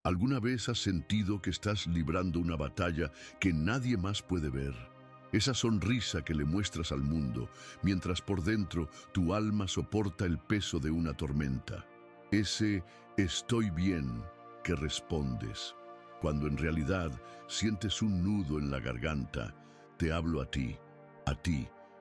¿Alguna vez has sentido que estás librando una batalla que nadie más puede ver? Esa sonrisa que le muestras al mundo, mientras por dentro tu alma soporta el peso de una tormenta. Ese estoy bien que respondes. Cuando en realidad sientes un nudo en la garganta, te hablo a ti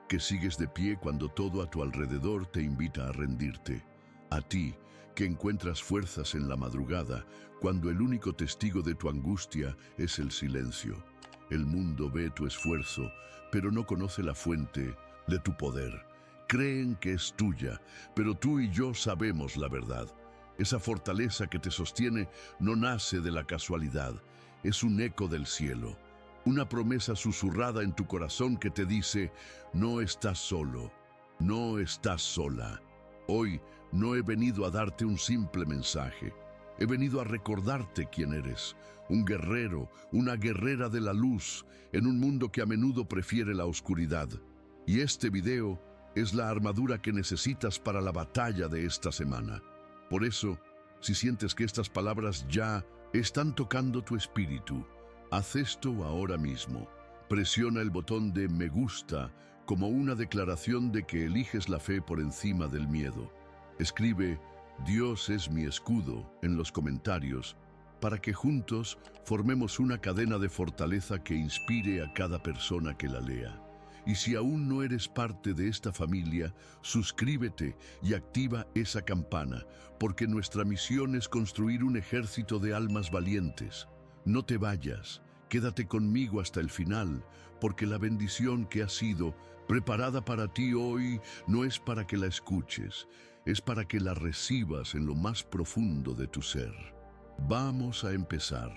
que sigues de pie cuando todo a tu alrededor te invita a rendirte. A ti, que encuentras fuerzas en la madrugada, cuando el único testigo de tu angustia es el silencio. El mundo ve tu esfuerzo, pero no conoce la fuente de tu poder. Creen que es tuya, pero tú y yo sabemos la verdad. Esa fortaleza que te sostiene no nace de la casualidad, es un eco del cielo. Una promesa susurrada en tu corazón que te dice, no estás solo, no estás sola. Hoy no he venido a darte un simple mensaje. He venido a recordarte quién eres, un guerrero, una guerrera de la luz, en un mundo que a menudo prefiere la oscuridad. Y este video es la armadura que necesitas para la batalla de esta semana. Por eso, si sientes que estas palabras ya están tocando tu espíritu, haz esto ahora mismo. Presiona el botón de me gusta como una declaración de que eliges la fe por encima del miedo. Escribe Dios es mi escudo en los comentarios para que juntos formemos una cadena de fortaleza que inspire a cada persona que la lea. Y si aún no eres parte de esta familia, suscríbete y activa esa campana, porque nuestra misión es construir un ejército de almas valientes. No te vayas. Quédate conmigo hasta el final, porque la bendición que ha sido preparada para ti hoy no es para que la escuches, es para que la recibas en lo más profundo de tu ser. Vamos a empezar.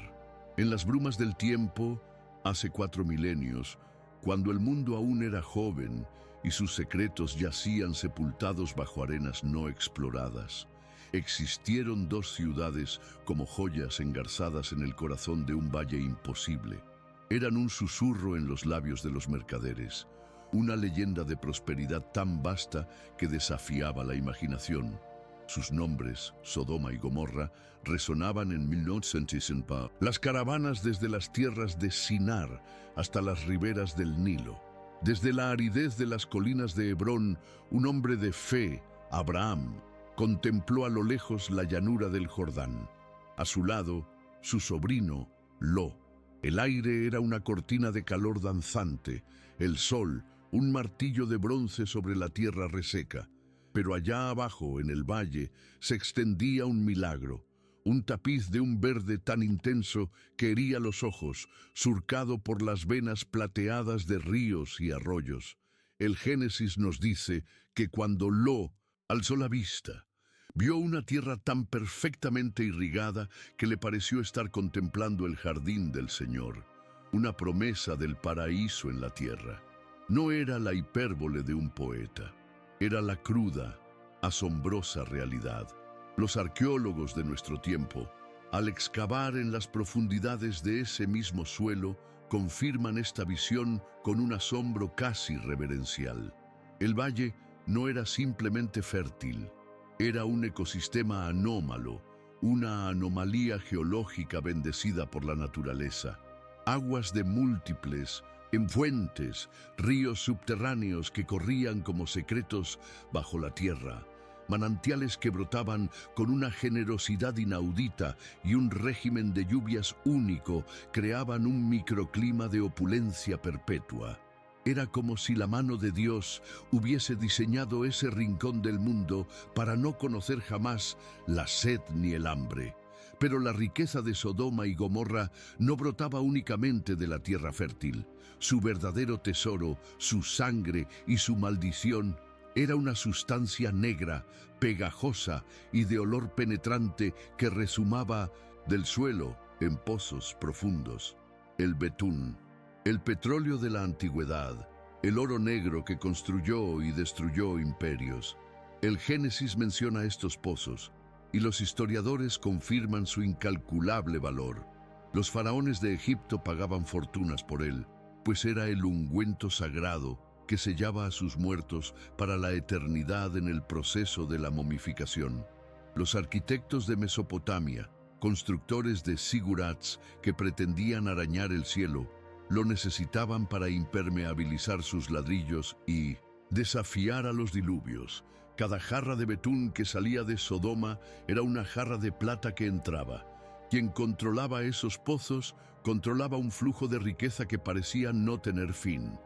En las brumas del tiempo, hace 4 milenios, cuando el mundo aún era joven y sus secretos yacían sepultados bajo arenas no exploradas, existieron 2 ciudades como joyas engarzadas en el corazón de un valle imposible. Eran un susurro en los labios de los mercaderes, una leyenda de prosperidad tan vasta que desafiaba la imaginación. Sus nombres, Sodoma y Gomorra, resonaban en 1960. Las caravanas desde las tierras de Sinar hasta las riberas del Nilo. Desde la aridez de las colinas de Hebrón, un hombre de fe, Abraham, contempló a lo lejos la llanura del Jordán. A su lado, su sobrino, Lo. El aire era una cortina de calor danzante, el sol, un martillo de bronce sobre la tierra reseca. Pero allá abajo, en el valle, se extendía un milagro, un tapiz de un verde tan intenso que hería los ojos, surcado por las venas plateadas de ríos y arroyos. El Génesis nos dice que cuando Lo alzó la vista, vio una tierra tan perfectamente irrigada que le pareció estar contemplando el jardín del Señor, una promesa del paraíso en la tierra. No era la hipérbole de un poeta. Era la cruda, asombrosa realidad. Los arqueólogos de nuestro tiempo, al excavar en las profundidades de ese mismo suelo, confirman esta visión con un asombro casi reverencial. El valle no era simplemente fértil, era un ecosistema anómalo, una anomalía geológica bendecida por la naturaleza. Aguas de múltiples en fuentes, ríos subterráneos que corrían como secretos bajo la tierra, manantiales que brotaban con una generosidad inaudita y un régimen de lluvias único creaban un microclima de opulencia perpetua. Era como si la mano de Dios hubiese diseñado ese rincón del mundo para no conocer jamás la sed ni el hambre. Pero la riqueza de Sodoma y Gomorra no brotaba únicamente de la tierra fértil. Su verdadero tesoro, su sangre y su maldición era una sustancia negra, pegajosa y de olor penetrante que resumaba del suelo en pozos profundos. El betún, el petróleo de la antigüedad, el oro negro que construyó y destruyó imperios. El Génesis menciona estos pozos, y los historiadores confirman su incalculable valor. Los faraones de Egipto pagaban fortunas por él, pues era el ungüento sagrado que sellaba a sus muertos para la eternidad en el proceso de la momificación. Los arquitectos de Mesopotamia, Constructores de zigurats que pretendían arañar el cielo, lo necesitaban para impermeabilizar sus ladrillos y desafiar a los diluvios. Cada jarra de betún que salía de Sodoma era una jarra de plata que entraba. Quien controlaba esos pozos, controlaba un flujo de riqueza que parecía no tener fin.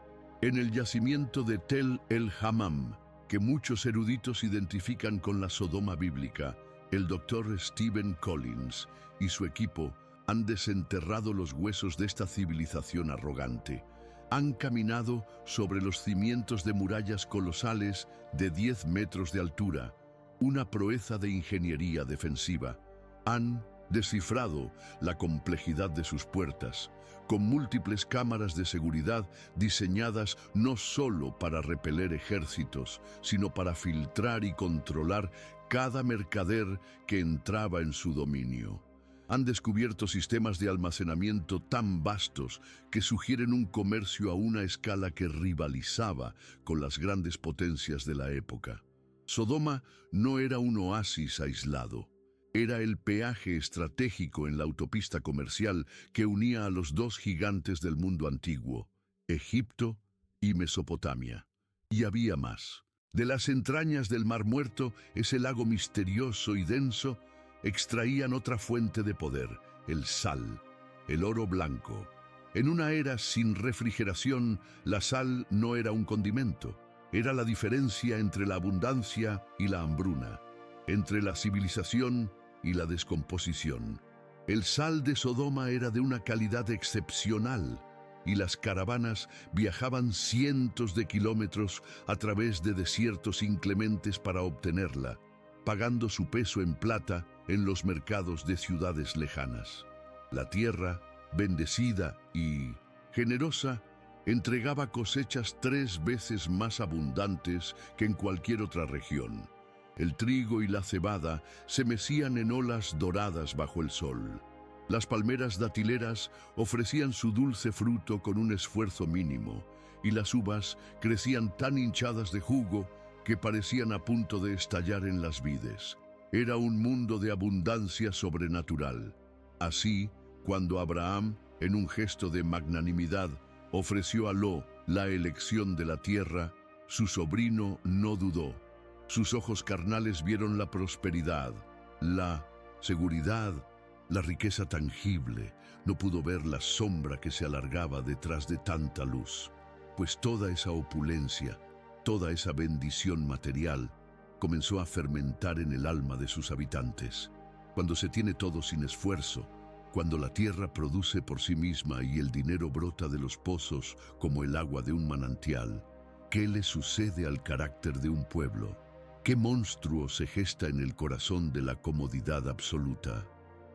En el yacimiento de Tel el Hammam, que muchos eruditos identifican con la Sodoma bíblica, el doctor Stephen Collins y su equipo han desenterrado los huesos de esta civilización arrogante. Han caminado sobre los cimientos de murallas colosales de 10 metros de altura, una proeza de ingeniería defensiva. Han descifrado la complejidad de sus puertas, con múltiples cámaras de seguridad diseñadas no solo para repeler ejércitos, sino para filtrar y controlar cada mercader que entraba en su dominio. Han descubierto sistemas de almacenamiento tan vastos que sugieren un comercio a una escala que rivalizaba con las grandes potencias de la época. Sodoma no era un oasis aislado. Era el peaje estratégico en la autopista comercial que unía a los dos gigantes del mundo antiguo, Egipto y Mesopotamia. Y había más. De las entrañas del Mar Muerto, ese lago misterioso y denso, extraían otra fuente de poder, el sal, el oro blanco. En una era sin refrigeración, la sal no era un condimento. Era la diferencia entre la abundancia y la hambruna, entre la civilización y la descomposición. El sal de Sodoma era de una calidad excepcional, y las caravanas viajaban cientos de kilómetros a través de desiertos inclementes para obtenerla, pagando su peso en plata en los mercados de ciudades lejanas. La tierra, bendecida y generosa, entregaba cosechas 3 veces más abundantes que en cualquier otra región. El trigo y la cebada se mecían en olas doradas bajo el sol. Las palmeras datileras ofrecían su dulce fruto con un esfuerzo mínimo, y las uvas crecían tan hinchadas de jugo que parecían a punto de estallar en las vides. Era un mundo de abundancia sobrenatural. Así, cuando Abraham, en un gesto de magnanimidad, ofreció a Lot la elección de la tierra, su sobrino no dudó. Sus ojos carnales vieron la prosperidad, la seguridad, la riqueza tangible. No pudo ver la sombra que se alargaba detrás de tanta luz, pues toda esa opulencia, toda esa bendición material, comenzó a fermentar en el alma de sus habitantes. Cuando se tiene todo sin esfuerzo, cuando la tierra produce por sí misma y el dinero brota de los pozos como el agua de un manantial, ¿qué le sucede al carácter de un pueblo? ¿Qué monstruo se gesta en el corazón de la comodidad absoluta?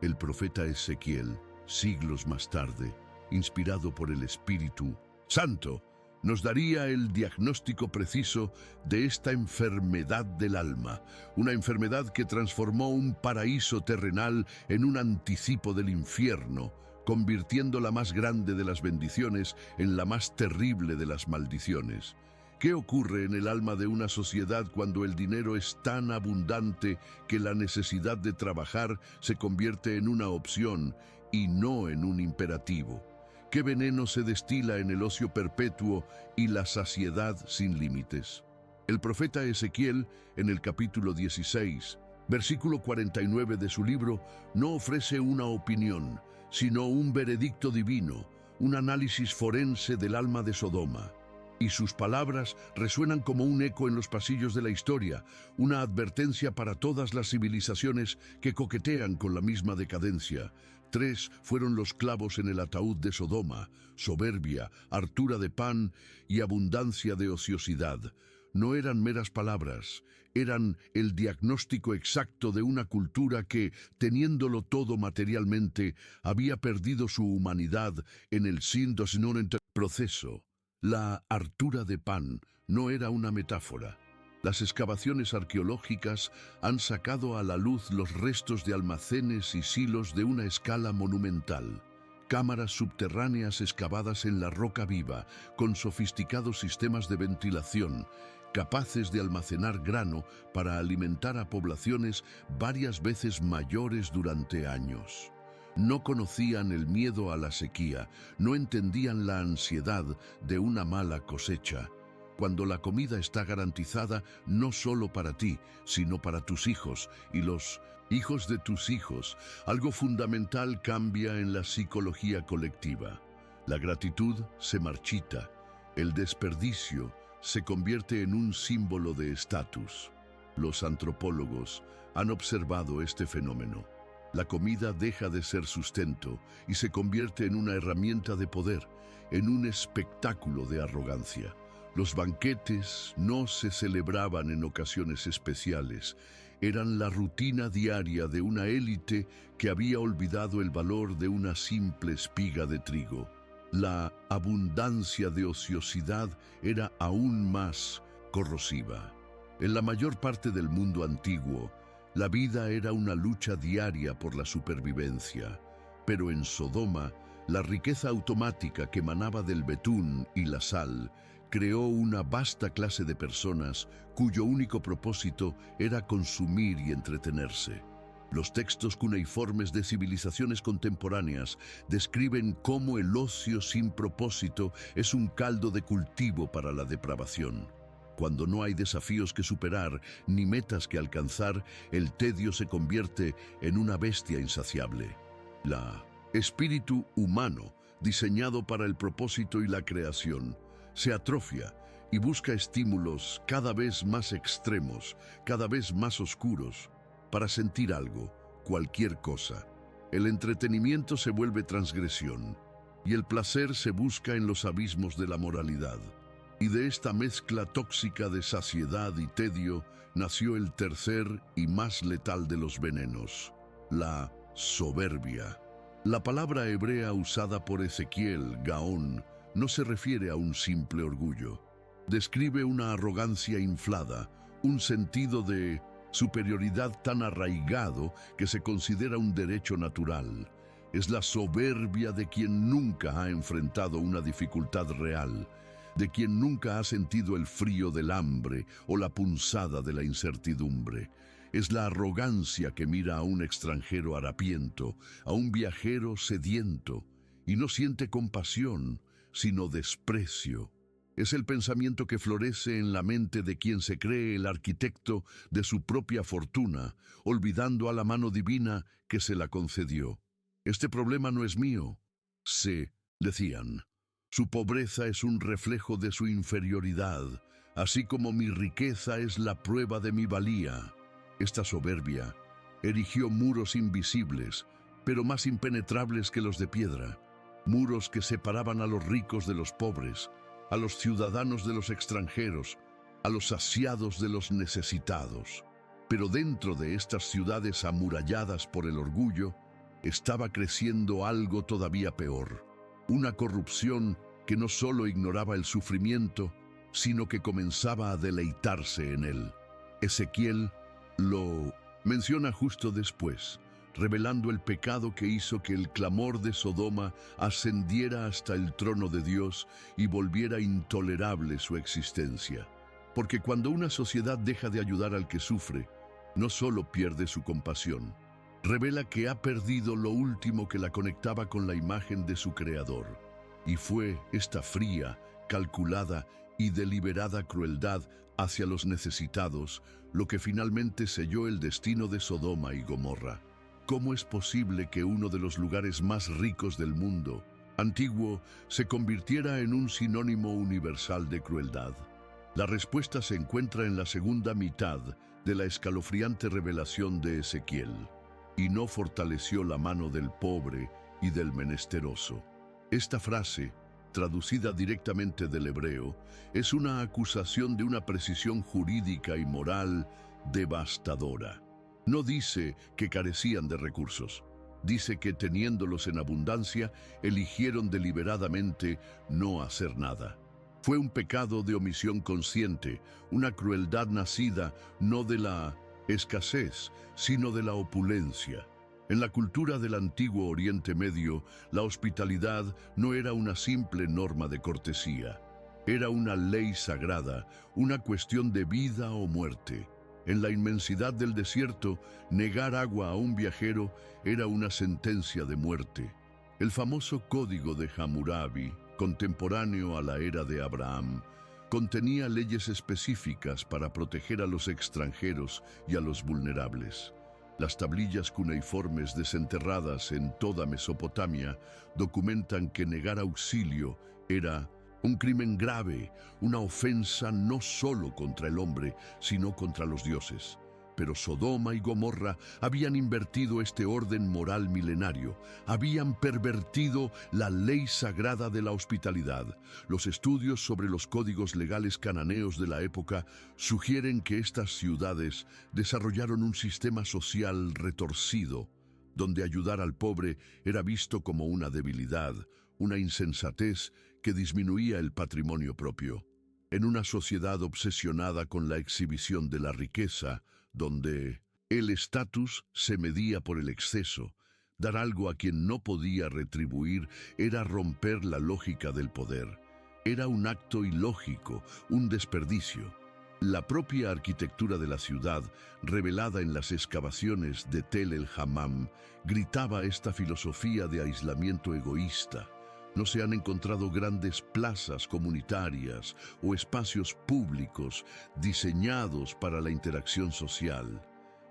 El profeta Ezequiel, siglos más tarde, inspirado por el Espíritu Santo, nos daría el diagnóstico preciso de esta enfermedad del alma, una enfermedad que transformó un paraíso terrenal en un anticipo del infierno, convirtiendo la más grande de las bendiciones en la más terrible de las maldiciones. ¿Qué ocurre en el alma de una sociedad cuando el dinero es tan abundante que la necesidad de trabajar se convierte en una opción y no en un imperativo? ¿Qué veneno se destila en el ocio perpetuo y la saciedad sin límites? El profeta Ezequiel, en el capítulo 16, versículo 49 de su libro, no ofrece una opinión, sino un veredicto divino, un análisis forense del alma de Sodoma. Y sus palabras resuenan como un eco en los pasillos de la historia, una advertencia para todas las civilizaciones que coquetean con la misma decadencia. 3 fueron los clavos en el ataúd de Sodoma: soberbia, hartura de pan y abundancia de ociosidad. No eran meras palabras, eran el diagnóstico exacto de una cultura que, teniéndolo todo materialmente, había perdido su humanidad en el proceso. La hartura de pan no era una metáfora. Las excavaciones arqueológicas han sacado a la luz los restos de almacenes y silos de una escala monumental. Cámaras subterráneas excavadas en la roca viva, con sofisticados sistemas de ventilación, capaces de almacenar grano para alimentar a poblaciones varias veces mayores durante años. No conocían el miedo a la sequía, no entendían la ansiedad de una mala cosecha. Cuando la comida está garantizada no solo para ti, sino para tus hijos y los hijos de tus hijos, algo fundamental cambia en la psicología colectiva. La gratitud se marchita, el desperdicio se convierte en un símbolo de estatus. Los antropólogos han observado este fenómeno. La comida deja de ser sustento y se convierte en una herramienta de poder, en un espectáculo de arrogancia. Los banquetes no se celebraban en ocasiones especiales, eran la rutina diaria de una élite que había olvidado el valor de una simple espiga de trigo. La abundancia de ociosidad era aún más corrosiva. En la mayor parte del mundo antiguo, la vida era una lucha diaria por la supervivencia, pero en Sodoma, la riqueza automática que emanaba del betún y la sal creó una vasta clase de personas cuyo único propósito era consumir y entretenerse. Los textos cuneiformes de civilizaciones contemporáneas describen cómo el ocio sin propósito es un caldo de cultivo para la depravación. Cuando no hay desafíos que superar ni metas que alcanzar, el tedio se convierte en una bestia insaciable. La espíritu humano, diseñado para el propósito y la creación, se atrofia y busca estímulos cada vez más extremos, cada vez más oscuros, para sentir algo, cualquier cosa. El entretenimiento se vuelve transgresión y el placer se busca en los abismos de la moralidad. Y de esta mezcla tóxica de saciedad y tedio nació el tercer y más letal de los venenos, la soberbia. La palabra hebrea usada por Ezequiel, Gaón, no se refiere a un simple orgullo. Describe una arrogancia inflada, un sentido de superioridad tan arraigado que se considera un derecho natural. Es la soberbia de quien nunca ha enfrentado una dificultad real, de quien nunca ha sentido el frío del hambre o la punzada de la incertidumbre. Es la arrogancia que mira a un extranjero harapiento, a un viajero sediento, y no siente compasión, sino desprecio. Es el pensamiento que florece en la mente de quien se cree el arquitecto de su propia fortuna, olvidando a la mano divina que se la concedió. Este problema no es mío, decían. Su pobreza es un reflejo de su inferioridad, así como mi riqueza es la prueba de mi valía. Esta soberbia erigió muros invisibles, pero más impenetrables que los de piedra, muros que separaban a los ricos de los pobres, a los ciudadanos de los extranjeros, a los saciados de los necesitados. Pero dentro de estas ciudades amuralladas por el orgullo, estaba creciendo algo todavía peor. Una corrupción que no solo ignoraba el sufrimiento, sino que comenzaba a deleitarse en él. Ezequiel lo menciona justo después, revelando el pecado que hizo que el clamor de Sodoma ascendiera hasta el trono de Dios y volviera intolerable su existencia. Porque cuando una sociedad deja de ayudar al que sufre, no solo pierde su compasión, revela que ha perdido lo último que la conectaba con la imagen de su Creador. Y fue esta fría, calculada y deliberada crueldad hacia los necesitados lo que finalmente selló el destino de Sodoma y Gomorra. ¿Cómo es posible que uno de los lugares más ricos del mundo antiguo se convirtiera en un sinónimo universal de crueldad? La respuesta se encuentra en la segunda mitad de la escalofriante revelación de Ezequiel. Y no fortaleció la mano del pobre y del menesteroso. Esta frase, traducida directamente del hebreo, es una acusación de una precisión jurídica y moral devastadora. No dice que carecían de recursos. Dice que teniéndolos en abundancia, eligieron deliberadamente no hacer nada. Fue un pecado de omisión consciente, una crueldad nacida no de la escasez, sino de la opulencia. En la cultura del antiguo Oriente Medio, la hospitalidad no era una simple norma de cortesía. Era una ley sagrada, una cuestión de vida o muerte. En la inmensidad del desierto, negar agua a un viajero era una sentencia de muerte. El famoso Código de Hammurabi, contemporáneo a la era de Abraham, contenía leyes específicas para proteger a los extranjeros y a los vulnerables. Las tablillas cuneiformes desenterradas en toda Mesopotamia documentan que negar auxilio era un crimen grave, una ofensa no solo contra el hombre, sino contra los dioses. Pero Sodoma y Gomorra habían invertido este orden moral milenario, habían pervertido la ley sagrada de la hospitalidad. Los estudios sobre los códigos legales cananeos de la época sugieren que estas ciudades desarrollaron un sistema social retorcido, donde ayudar al pobre era visto como una debilidad, una insensatez que disminuía el patrimonio propio. En una sociedad obsesionada con la exhibición de la riqueza, donde el estatus se medía por el exceso, dar algo a quien no podía retribuir era romper la lógica del poder. Era un acto ilógico, un desperdicio. La propia arquitectura de la ciudad, revelada en las excavaciones de Tel el Hammam, gritaba esta filosofía de aislamiento egoísta. No se han encontrado grandes plazas comunitarias o espacios públicos diseñados para la interacción social.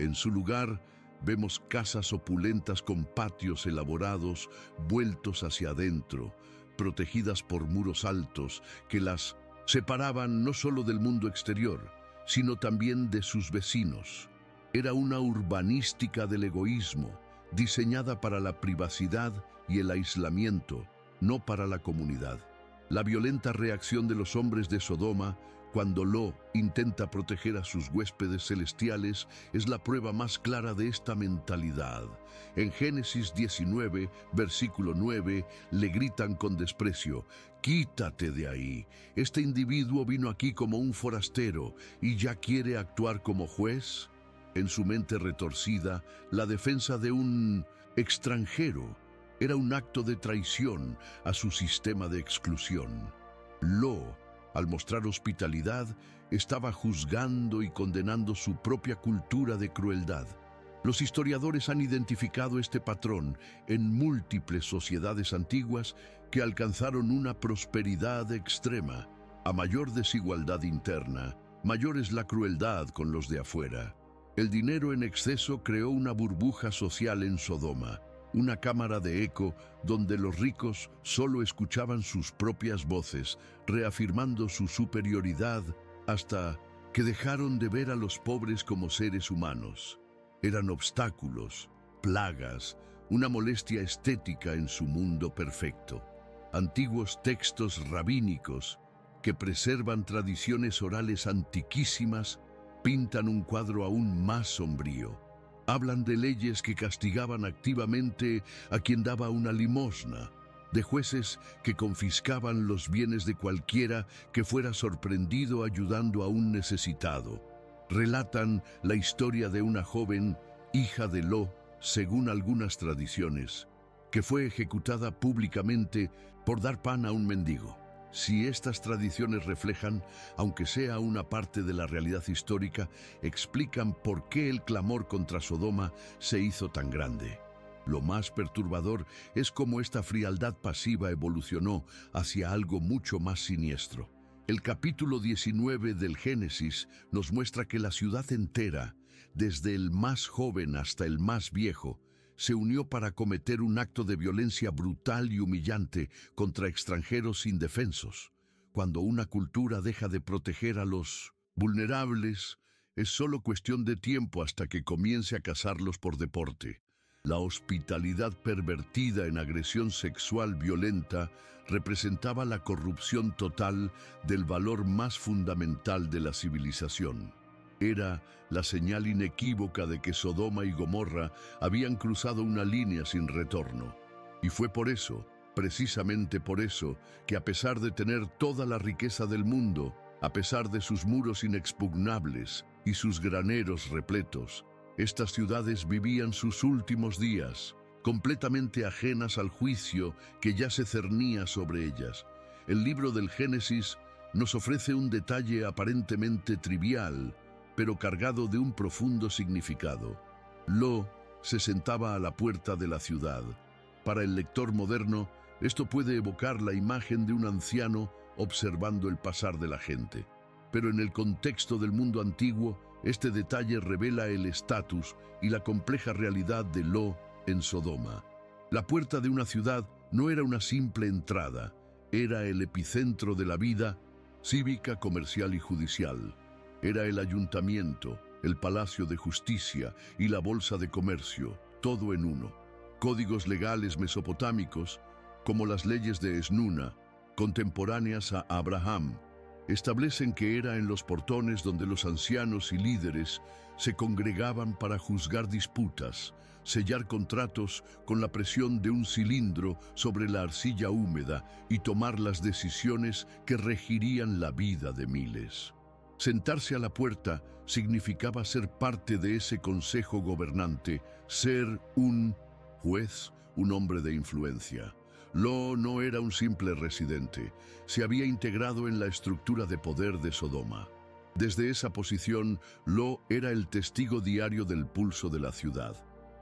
En su lugar, vemos casas opulentas con patios elaborados vueltos hacia adentro, protegidas por muros altos que las separaban no solo del mundo exterior, sino también de sus vecinos. Era una urbanística del egoísmo, diseñada para la privacidad y el aislamiento, no para la comunidad. La violenta reacción de los hombres de Sodoma cuando Lot intenta proteger a sus huéspedes celestiales es la prueba más clara de esta mentalidad. En Génesis 19, versículo 9, le gritan con desprecio: «Quítate de ahí. Este individuo vino aquí como un forastero y ya quiere actuar como juez». En su mente retorcida, la defensa de un extranjero era un acto de traición a su sistema de exclusión. Lot, al mostrar hospitalidad, estaba juzgando y condenando su propia cultura de crueldad. Los historiadores han identificado este patrón en múltiples sociedades antiguas que alcanzaron una prosperidad extrema. A mayor desigualdad interna, mayor es la crueldad con los de afuera. El dinero en exceso creó una burbuja social en Sodoma, una cámara de eco donde los ricos solo escuchaban sus propias voces, reafirmando su superioridad hasta que dejaron de ver a los pobres como seres humanos. Eran obstáculos, plagas, una molestia estética en su mundo perfecto. Antiguos textos rabínicos que preservan tradiciones orales antiquísimas pintan un cuadro aún más sombrío. Hablan de leyes que castigaban activamente a quien daba una limosna, de jueces que confiscaban los bienes de cualquiera que fuera sorprendido ayudando a un necesitado. Relatan la historia de una joven, hija de Lot, según algunas tradiciones, que fue ejecutada públicamente por dar pan a un mendigo. Si estas tradiciones reflejan, aunque sea una parte de la realidad histórica, explican por qué el clamor contra Sodoma se hizo tan grande. Lo más perturbador es cómo esta frialdad pasiva evolucionó hacia algo mucho más siniestro. El capítulo 19 del Génesis nos muestra que la ciudad entera, desde el más joven hasta el más viejo, se unió para cometer un acto de violencia brutal y humillante contra extranjeros indefensos. Cuando una cultura deja de proteger a los vulnerables, es solo cuestión de tiempo hasta que comience a cazarlos por deporte. La hospitalidad pervertida en agresión sexual violenta representaba la corrupción total del valor más fundamental de la civilización. Era la señal inequívoca de que Sodoma y Gomorra habían cruzado una línea sin retorno. Y fue por eso, precisamente por eso, que a pesar de tener toda la riqueza del mundo, a pesar de sus muros inexpugnables y sus graneros repletos, estas ciudades vivían sus últimos días, completamente ajenas al juicio que ya se cernía sobre ellas. El libro del Génesis nos ofrece un detalle aparentemente trivial, pero cargado de un profundo significado. Lot se sentaba a la puerta de la ciudad. Para el lector moderno, esto puede evocar la imagen de un anciano observando el pasar de la gente. Pero en el contexto del mundo antiguo, este detalle revela el estatus y la compleja realidad de Lot en Sodoma. La puerta de una ciudad no era una simple entrada, era el epicentro de la vida cívica, comercial y judicial. Era el ayuntamiento, el palacio de justicia y la bolsa de comercio, todo en uno. Códigos legales mesopotámicos, como las leyes de Esnuna, contemporáneas a Abraham, establecen que era en los portones donde los ancianos y líderes se congregaban para juzgar disputas, sellar contratos con la presión de un cilindro sobre la arcilla húmeda y tomar las decisiones que regirían la vida de miles. Sentarse a la puerta significaba ser parte de ese consejo gobernante, ser un juez, un hombre de influencia. Lot no era un simple residente, se había integrado en la estructura de poder de Sodoma. Desde esa posición, Lot era el testigo diario del pulso de la ciudad.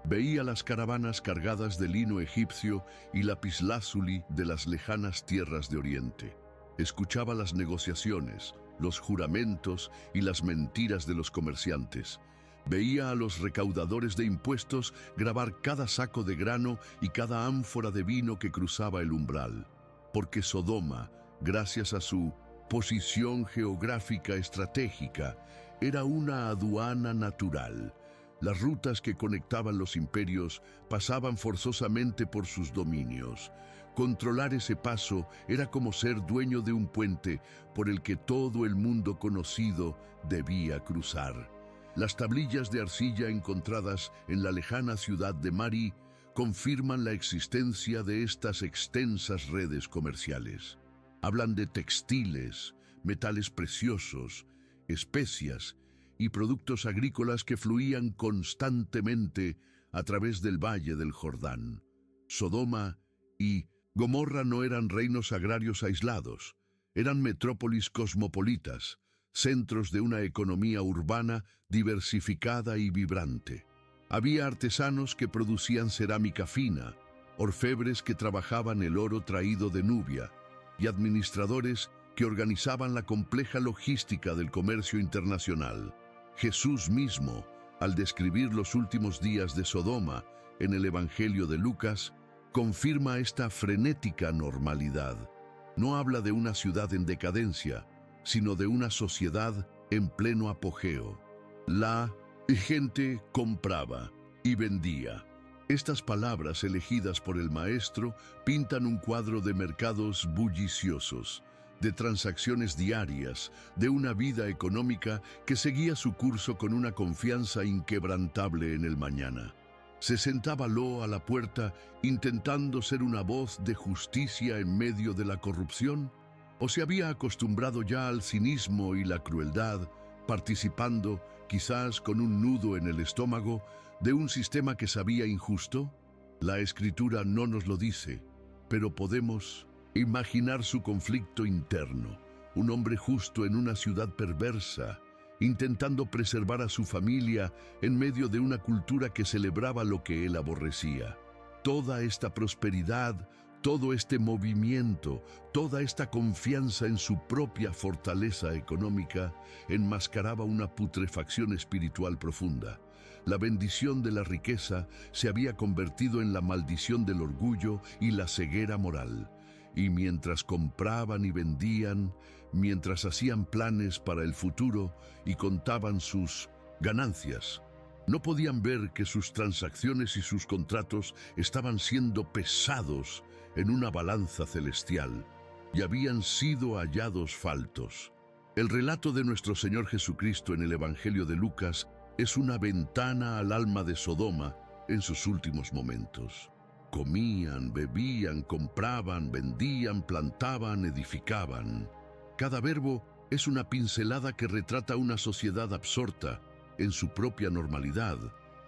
Veía las caravanas cargadas de lino egipcio y lapislázuli de las lejanas tierras de Oriente. Escuchaba las negociaciones, los juramentos y las mentiras de los comerciantes. Veía a los recaudadores de impuestos grabar cada saco de grano y cada ánfora de vino que cruzaba el umbral. Porque Sodoma, gracias a su posición geográfica estratégica, era una aduana natural. Las rutas que conectaban los imperios pasaban forzosamente por sus dominios. Controlar ese paso era como ser dueño de un puente por el que todo el mundo conocido debía cruzar. Las tablillas de arcilla encontradas en la lejana ciudad de Mari confirman la existencia de estas extensas redes comerciales. Hablan de textiles, metales preciosos, especias y productos agrícolas que fluían constantemente a través del valle del Jordán. Sodoma y Gomorra no eran reinos agrarios aislados, eran metrópolis cosmopolitas, centros de una economía urbana diversificada y vibrante. Había artesanos que producían cerámica fina, orfebres que trabajaban el oro traído de Nubia y administradores que organizaban la compleja logística del comercio internacional. Jesús mismo, al describir los últimos días de Sodoma en el Evangelio de Lucas, confirma esta frenética normalidad. No habla de una ciudad en decadencia, sino de una sociedad en pleno apogeo. La gente compraba y vendía. Estas palabras elegidas por el maestro pintan un cuadro de mercados bulliciosos, de transacciones diarias, de una vida económica que seguía su curso con una confianza inquebrantable en el mañana. Se sentaba Lot a la puerta intentando ser una voz de justicia en medio de la corrupción, o se había acostumbrado ya al cinismo y la crueldad, participando, quizás con un nudo en el estómago, de un sistema que sabía injusto. La Escritura no nos lo dice, pero podemos imaginar su conflicto interno, un hombre justo en una ciudad perversa, intentando preservar a su familia en medio de una cultura que celebraba lo que él aborrecía. Toda esta prosperidad, todo este movimiento, toda esta confianza en su propia fortaleza económica enmascaraba una putrefacción espiritual profunda. La bendición de la riqueza se había convertido en la maldición del orgullo y la ceguera moral. Y mientras compraban y vendían, mientras hacían planes para el futuro y contaban sus ganancias, no podían ver que sus transacciones y sus contratos estaban siendo pesados en una balanza celestial y habían sido hallados faltos. El relato de nuestro Señor Jesucristo en el Evangelio de Lucas es una ventana al alma de Sodoma en sus últimos momentos. Comían, bebían, compraban, vendían, plantaban, edificaban. Cada verbo es una pincelada que retrata una sociedad absorta en su propia normalidad,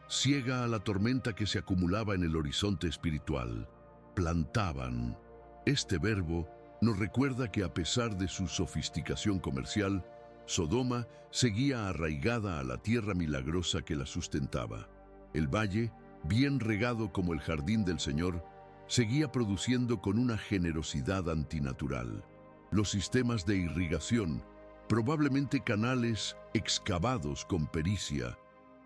ciega a la tormenta que se acumulaba en el horizonte espiritual. Plantaban. Este verbo nos recuerda que a pesar de su sofisticación comercial, Sodoma seguía arraigada a la tierra milagrosa que la sustentaba. El valle, bien regado como el jardín del Señor, seguía produciendo con una generosidad antinatural. Los sistemas de irrigación, probablemente canales excavados con pericia,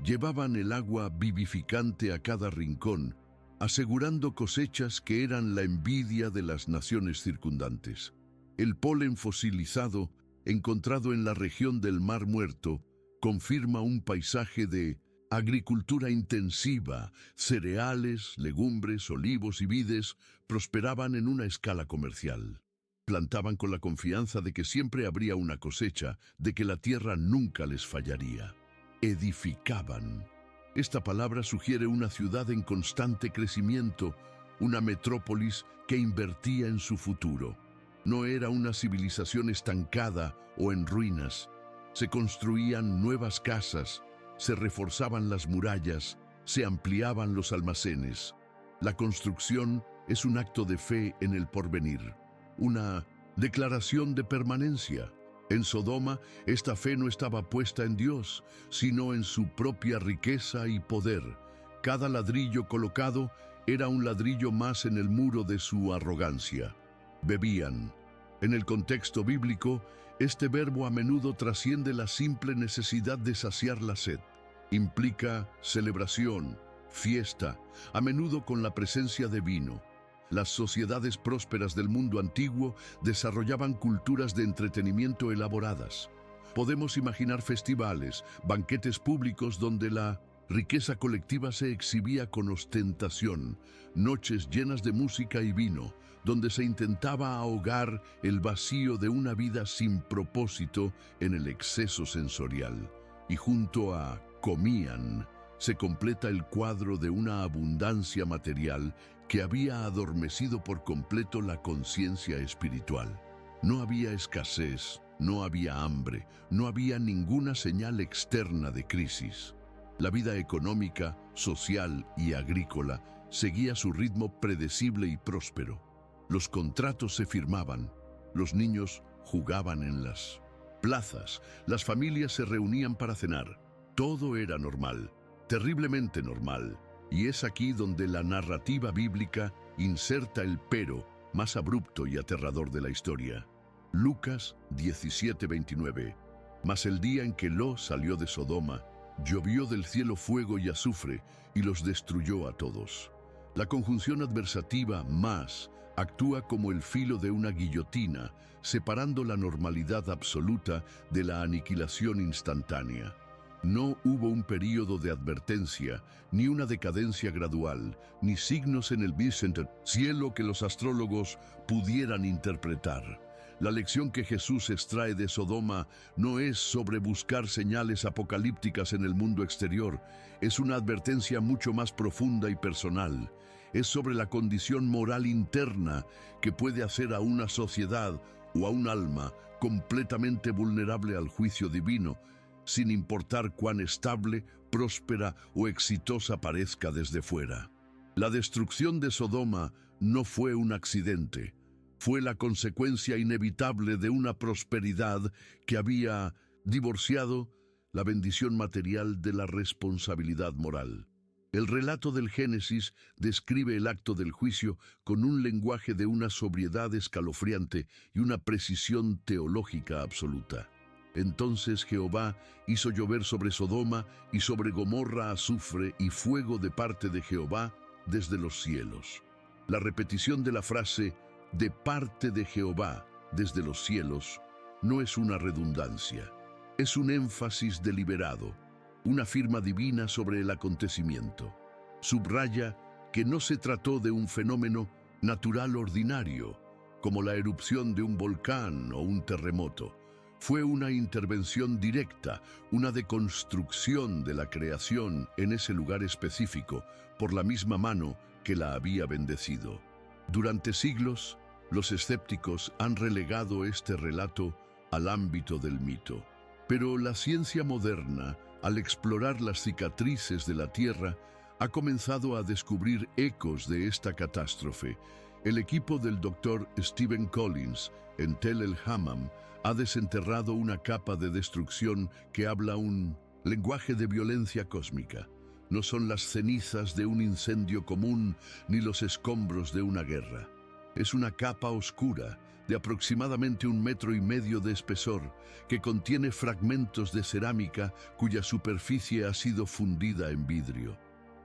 llevaban el agua vivificante a cada rincón, asegurando cosechas que eran la envidia de las naciones circundantes. El polen fosilizado, encontrado en la región del Mar Muerto, confirma un paisaje de agricultura intensiva. Cereales, legumbres, olivos y vides prosperaban en una escala comercial. Plantaban con la confianza de que siempre habría una cosecha, de que la tierra nunca les fallaría. Edificaban. Esta palabra sugiere una ciudad en constante crecimiento, una metrópolis que invertía en su futuro. No era una civilización estancada o en ruinas. Se construían nuevas casas, se reforzaban las murallas, se ampliaban los almacenes. La construcción es un acto de fe en el porvenir, una declaración de permanencia. En Sodoma, esta fe no estaba puesta en Dios, sino en su propia riqueza y poder. Cada ladrillo colocado era un ladrillo más en el muro de su arrogancia. Bebían. En el contexto bíblico, este verbo a menudo trasciende la simple necesidad de saciar la sed. Implica celebración, fiesta, a menudo con la presencia de vino. Las sociedades prósperas del mundo antiguo desarrollaban culturas de entretenimiento elaboradas. Podemos imaginar festivales, banquetes públicos donde la riqueza colectiva se exhibía con ostentación, noches llenas de música y vino, donde se intentaba ahogar el vacío de una vida sin propósito en el exceso sensorial. Y junto a comían, se completa el cuadro de una abundancia material que había adormecido por completo la conciencia espiritual. No había escasez, no había hambre, no había ninguna señal externa de crisis. La vida económica, social y agrícola seguía su ritmo predecible y próspero. Los contratos se firmaban, los niños jugaban en las plazas, las familias se reunían para cenar. Todo era normal, terriblemente normal. Y es aquí donde la narrativa bíblica inserta el pero más abrupto y aterrador de la historia. Lucas 17:29. Mas el día en que Lot salió de Sodoma, llovió del cielo fuego y azufre, y los destruyó a todos. La conjunción adversativa más actúa como el filo de una guillotina, separando la normalidad absoluta de la aniquilación instantánea. No hubo un período de advertencia, ni una decadencia gradual, ni signos en el cielo que los astrólogos pudieran interpretar. La lección que Jesús extrae de Sodoma no es sobre buscar señales apocalípticas en el mundo exterior, es una advertencia mucho más profunda y personal. Es sobre la condición moral interna que puede hacer a una sociedad o a un alma completamente vulnerable al juicio divino, sin importar cuán estable, próspera o exitosa parezca desde fuera. La destrucción de Sodoma no fue un accidente, fue la consecuencia inevitable de una prosperidad que había divorciado la bendición material de la responsabilidad moral. El relato del Génesis describe el acto del juicio con un lenguaje de una sobriedad escalofriante y una precisión teológica absoluta. Entonces Jehová hizo llover sobre Sodoma y sobre Gomorra azufre y fuego de parte de Jehová desde los cielos. La repetición de la frase «de parte de Jehová desde los cielos» no es una redundancia, es un énfasis deliberado, una firma divina sobre el acontecimiento. Subraya que no se trató de un fenómeno natural ordinario, como la erupción de un volcán o un terremoto. Fue una intervención directa, una deconstrucción de la creación en ese lugar específico, por la misma mano que la había bendecido. Durante siglos, los escépticos han relegado este relato al ámbito del mito. Pero la ciencia moderna, al explorar las cicatrices de la Tierra, ha comenzado a descubrir ecos de esta catástrofe, El equipo del Dr. Stephen Collins en Tel el Hammam ha desenterrado una capa de destrucción que habla un lenguaje de violencia cósmica. No son las cenizas de un incendio común ni los escombros de una guerra. Es una capa oscura de aproximadamente 1,5 metros de espesor que contiene fragmentos de cerámica cuya superficie ha sido fundida en vidrio,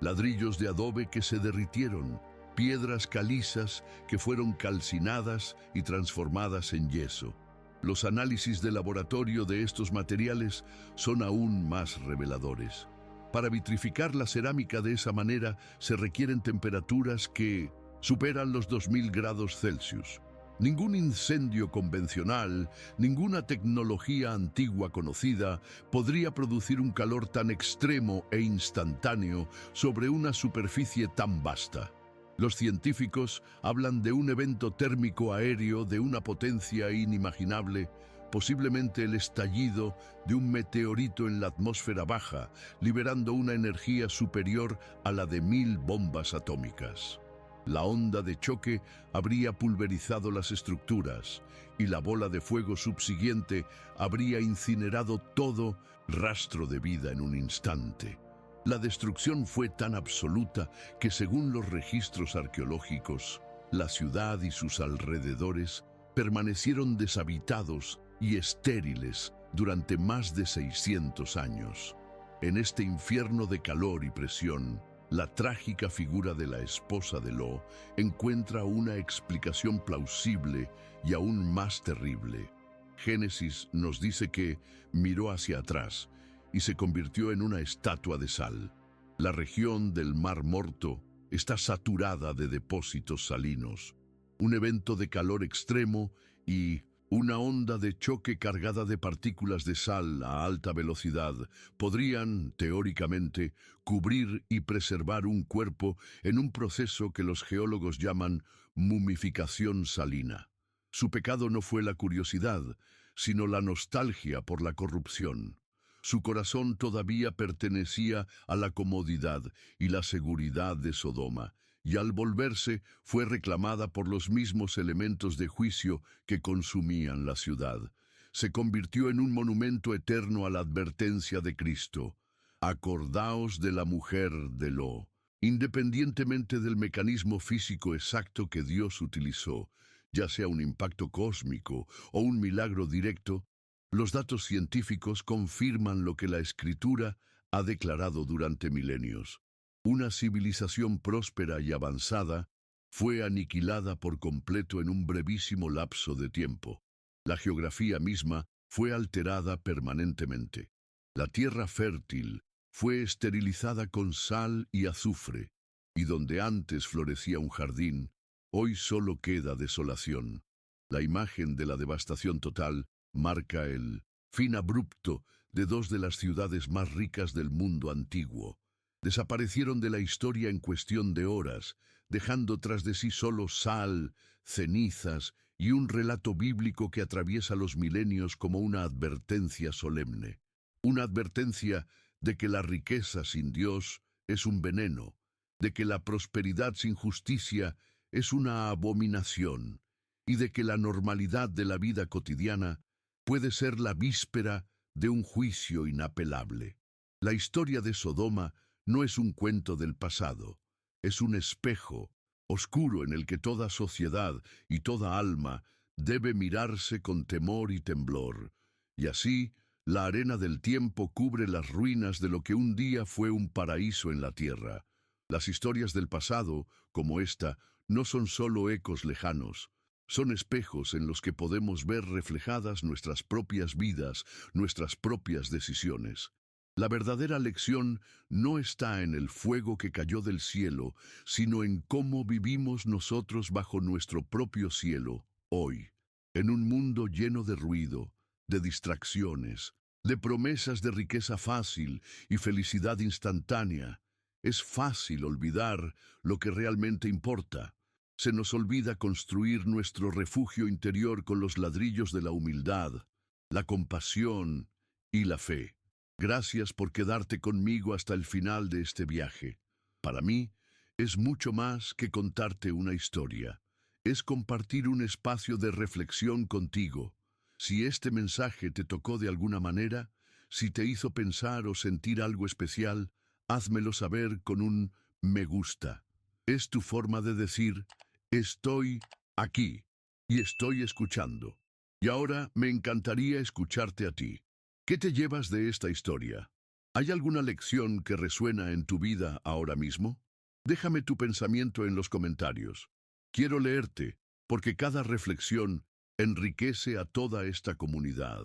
ladrillos de adobe que se derritieron, piedras calizas que fueron calcinadas y transformadas en yeso. Los análisis de laboratorio de estos materiales son aún más reveladores. Para vitrificar la cerámica de esa manera se requieren temperaturas que superan los 2000 grados Celsius. Ningún incendio convencional, ninguna tecnología antigua conocida podría producir un calor tan extremo e instantáneo sobre una superficie tan vasta. Los científicos hablan de un evento térmico aéreo de una potencia inimaginable, posiblemente el estallido de un meteorito en la atmósfera baja, liberando una energía superior a la de 1000 bombas atómicas. La onda de choque habría pulverizado las estructuras y la bola de fuego subsiguiente habría incinerado todo rastro de vida en un instante. La destrucción fue tan absoluta que, según los registros arqueológicos, la ciudad y sus alrededores permanecieron deshabitados y estériles durante más de 600 años. En este infierno de calor y presión, la trágica figura de la esposa de Lot encuentra una explicación plausible y aún más terrible. Génesis nos dice que miró hacia atrás y se convirtió en una estatua de sal. La región del Mar Muerto está saturada de depósitos salinos. Un evento de calor extremo y una onda de choque cargada de partículas de sal a alta velocidad podrían, teóricamente, cubrir y preservar un cuerpo en un proceso que los geólogos llaman mumificación salina. Su pecado no fue la curiosidad, sino la nostalgia por la corrupción. Su corazón todavía pertenecía a la comodidad y la seguridad de Sodoma, y al volverse fue reclamada por los mismos elementos de juicio que consumían la ciudad. Se convirtió en un monumento eterno a la advertencia de Cristo. Acordaos de la mujer de Lot. Independientemente del mecanismo físico exacto que Dios utilizó, ya sea un impacto cósmico o un milagro directo, los datos científicos confirman lo que la Escritura ha declarado durante milenios. Una civilización próspera y avanzada fue aniquilada por completo en un brevísimo lapso de tiempo. La geografía misma fue alterada permanentemente. La tierra fértil fue esterilizada con sal y azufre, y donde antes florecía un jardín, hoy solo queda desolación. La imagen de la devastación total marca el fin abrupto de dos de las ciudades más ricas del mundo antiguo. Desaparecieron de la historia en cuestión de horas, dejando tras de sí solo sal, cenizas y un relato bíblico que atraviesa los milenios como una advertencia solemne. Una advertencia de que la riqueza sin Dios es un veneno, de que la prosperidad sin justicia es una abominación, y de que la normalidad de la vida cotidiana puede ser la víspera de un juicio inapelable. La historia de Sodoma no es un cuento del pasado, es un espejo oscuro en el que toda sociedad y toda alma debe mirarse con temor y temblor, y así la arena del tiempo cubre las ruinas de lo que un día fue un paraíso en la tierra. Las historias del pasado, como esta, no son solo ecos lejanos, son espejos en los que podemos ver reflejadas nuestras propias vidas, nuestras propias decisiones. La verdadera lección no está en el fuego que cayó del cielo, sino en cómo vivimos nosotros bajo nuestro propio cielo, hoy, en un mundo lleno de ruido, de distracciones, de promesas de riqueza fácil y felicidad instantánea. Es fácil olvidar lo que realmente importa. Se nos olvida construir nuestro refugio interior con los ladrillos de la humildad, la compasión y la fe. Gracias por quedarte conmigo hasta el final de este viaje. Para mí, es mucho más que contarte una historia. es compartir un espacio de reflexión contigo. Si este mensaje te tocó de alguna manera, si te hizo pensar o sentir algo especial, házmelo saber con un me gusta. Es tu forma de decir, estoy aquí y estoy escuchando. Y ahora me encantaría escucharte a ti. ¿Qué te llevas de esta historia? ¿Hay alguna lección que resuena en tu vida ahora mismo? Déjame tu pensamiento en los comentarios. Quiero leerte, porque cada reflexión enriquece a toda esta comunidad.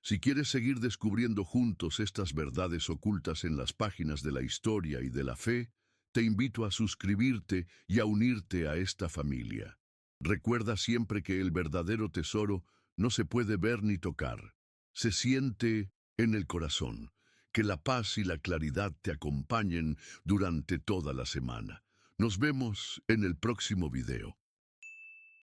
Si quieres seguir descubriendo juntos estas verdades ocultas en las páginas de la historia y de la fe, te invito a suscribirte y a unirte a esta familia. Recuerda siempre que el verdadero tesoro no se puede ver ni tocar. Se siente en el corazón. Que la paz y la claridad te acompañen durante toda la semana. Nos vemos en el próximo video.